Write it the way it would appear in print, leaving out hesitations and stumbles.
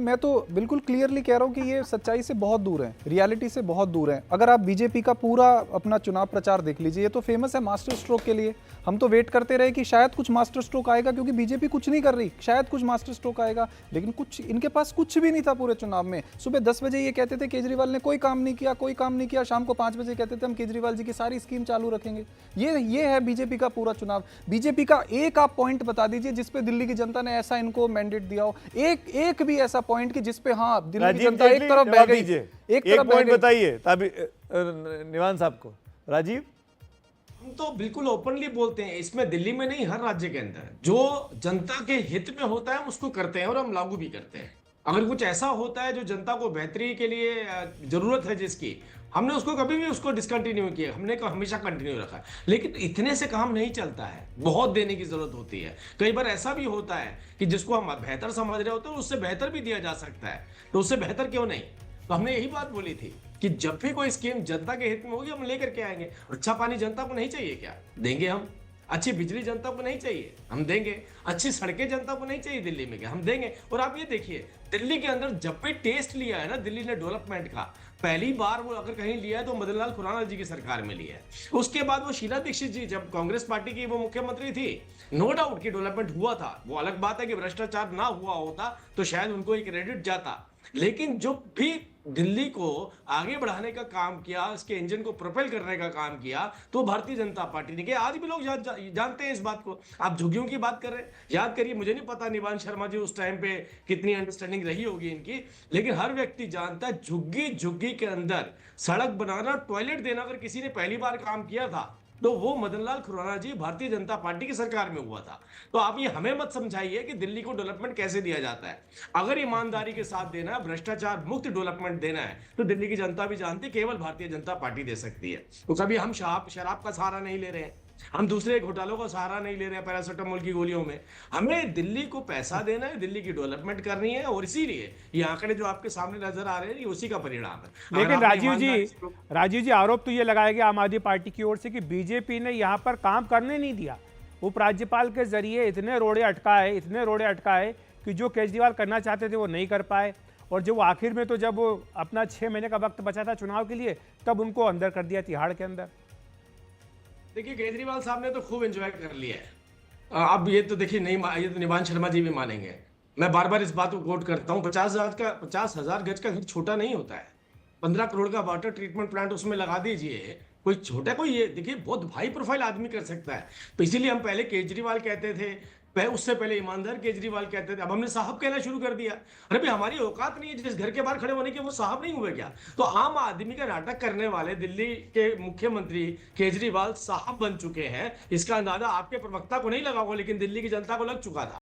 मैं तो बिल्कुल क्लियरली कह रहा हूं कि ये सच्चाई से बहुत दूर है, रियलिटी से बहुत दूर है। अगर आप बीजेपी का पूरा अपना चुनाव प्रचार देख लीजिए, ये तो फेमस है मास्टर स्ट्रोक के लिए। हम तो वेट करते रहे कि शायद कुछ मास्टर स्ट्रोक आएगा, क्योंकि बीजेपी कुछ नहीं कर रही, शायद कुछ मास्टर स्ट्रोक आएगा, लेकिन कुछ इनके पास कुछ भी नहीं था पूरे चुनाव में। सुबह 10 बजे ये कहते थे केजरीवाल ने कोई काम नहीं किया, कोई काम नहीं किया, शाम को 5 बजे कहते थे हम केजरीवाल जी की सारी स्कीम चालू रखेंगे। ये है बीजेपी का पूरा चुनाव। बीजेपी का एक आप पॉइंट बता दीजिए जिसपे दिल्ली की जनता ने ऐसा इनको मैंडेट दिया हो, एक भी ऐसा पॉइंट कि जिसपे हाँ दिल्ली की जनता एक तरफ बह गई, एक पॉइंट बताइए तभी निवान साहब को। राजीव, हम तो बिल्कुल ओपनली बोलते हैं, इसमें दिल्ली में नहीं, हर राज्य के अंदर जो जनता के हित में होता है हम उसको करते हैं और हम लागू भी करते हैं। अगर कुछ ऐसा होता है जो जनता को बेहतरी के लिए जरूरत है जिसकी, हमने उसको कभी भी उसको डिसकंटिन्यू किया, हमने हमेशा कंटिन्यू रखा है। लेकिन इतने से काम नहीं चलता है, बहुत देने की जरूरत होती है। कई बार ऐसा भी होता है कि जिसको हम बेहतर समझ रहे होते हैं उससे बेहतर भी दिया जा सकता है, तो उससे बेहतर क्यों नहीं। तो हमने यही बात बोली थी कि जब भी कोई स्कीम जनता के हित में होगी हम लेकर के आएंगे। अच्छा पानी जनता को नहीं चाहिए क्या, देंगे हम। अच्छी बिजली जनता को नहीं चाहिए, हम देंगे। अच्छी सड़कें जनता को नहीं चाहिए दिल्ली में क्या, हम देंगे। और आप ये देखिए, दिल्ली के अंदर जब भी टेस्ट लिया है ना दिल्ली ने डेवलपमेंट का, पहली बार वो अगर कहीं लिया है तो मदन लाल खुराना जी की सरकार में लिया है। उसके बाद वो शीला दीक्षित जी जब कांग्रेस पार्टी की वो मुख्यमंत्री थी, नो डाउट की डेवलपमेंट हुआ था। वो अलग बात है कि भ्रष्टाचार ना हुआ होता तो शायद उनको एक क्रेडिट जाता। लेकिन जो भी दिल्ली को आगे बढ़ाने का काम किया, इसके इंजन को प्रोपेल करने का काम किया, तो भारतीय जनता पार्टी ने किया। आज भी लोग जानते हैं इस बात को। आप झुग्गियों की बात कर रहे हैं, याद करिए, मुझे नहीं पता निवान शर्मा जी उस टाइम पे कितनी अंडरस्टैंडिंग रही होगी इनकी, लेकिन हर व्यक्ति जानता है झुग्गी के अंदर सड़क बनाना, टॉयलेट देना अगर किसी ने पहली बार काम किया था तो वो मदन लाल खुराना जी भारतीय जनता पार्टी की सरकार में हुआ था। तो आप ये हमें मत समझाइए कि दिल्ली को डेवलपमेंट कैसे दिया जाता है। अगर ईमानदारी के साथ देना है, भ्रष्टाचार मुक्त डेवलपमेंट देना है, तो दिल्ली की जनता भी जानती केवल भारतीय जनता पार्टी दे सकती है। तो कभी हम शराब का सहारा नहीं ले रहे हैं, हम दूसरे घोटालों का सहारा नहीं ले रहे हैं पैरासिटामोल की गोलियों में। हमें दिल्ली को पैसा देना है, दिल्ली की डेवलपमेंट करनी है, और इसीलिए ये आंकड़े जो आपके सामने नजर आ रहे हैं ये उसी का परिणाम है। लेकिन राजीव जी आरोप तो ये लगाया गया आम आदमी पार्टी की ओर से कि बीजेपी ने यहाँ पर काम करने नहीं दिया। उपराज्यपाल के जरिए इतने रोड़े अटकाए कि जो केजरीवाल करना चाहते थे वो नहीं कर पाए, और जब वो आखिर में तो जब वो अपना 6 महीने का वक्त बचा था चुनाव के लिए, तब उनको अंदर कर दिया तिहाड़ के अंदर। देखिए, केजरीवाल साहब ने तो खूब एंजॉय कर लिया है। अब ये तो देखिए नहीं, ये तो निवान शर्मा जी भी मानेंगे। मैं बार बार इस बात को कोट करता हूँ, 50,000 गज का घर छोटा नहीं होता है। 15 करोड़ का वाटर ट्रीटमेंट प्लांट उसमें लगा दीजिए, कोई छोटा, कोई ये देखिए बहुत हाई प्रोफाइल आदमी कर सकता है। तो इसीलिए हम पहले केजरीवाल कहते थे, उससे पहले ईमानदार केजरीवाल कहते थे, अब हमने साहब कहना शुरू कर दिया। अरे भाई, हमारी औकात नहीं है जिस घर के बाहर खड़े होने के, वो साहब नहीं हुए क्या। तो आम आदमी का नाटक करने वाले दिल्ली के मुख्यमंत्री केजरीवाल साहब बन चुके हैं। इसका अंदाजा आपके प्रवक्ता को नहीं लगा होगा, लेकिन दिल्ली की जनता को लग चुका था।